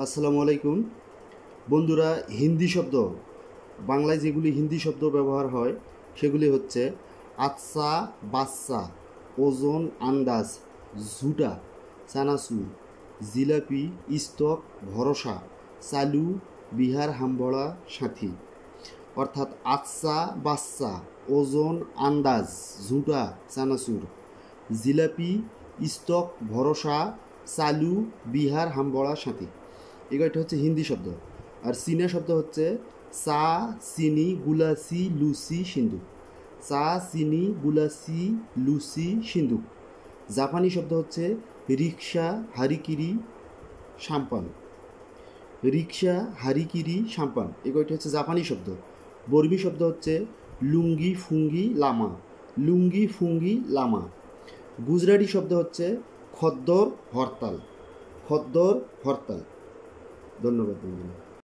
আসসালামু আলাইকুম বন্ধুরা। হিন্দি শব্দ, বাংলায় যেগুলি হিন্দি শব্দ ব্যবহার হয় সেগুলি হচ্ছে আচ্ছা, বাচ্চা, ওজন, আন্দাজ, ঝুটা, চানাচুর, জিলাপি, স্টক, ভরসা, চালু, বিহার, হামবড়া, সাথী। অর্থাৎ আচ্ছা, বাচ্চা, ওজন, আন্দাজ, ঝুটা, চানাচুর, জিলাপি, স্টক, ভরসা, চালু, বিহার, হামবড়া, সাথী। এটা হচ্ছে হিন্দি শব্দ। আর চীনা শব্দ হচ্ছে চা, চিনি, গুলাচি, লুচি, সিন্দুক। চা, চিনি, গুলাচি, লুচি, সিন্দুক। জাপানি শব্দ হচ্ছে রিক্সা, হারিকিরি, সাম্পান। রিক্সা, হারিকিরি, সাম্পান এগুলো হচ্ছে জাপানি শব্দ। বর্মী শব্দ হচ্ছে লুঙ্গি, ফুঙ্গি, লামা। লুঙ্গি, ফুঙ্গি, লামা। গুজরাটি শব্দ হচ্ছে খদ্দর, হরতাল। খদ্দর, হরতাল। ধন্যবাদ বন্ধুরা।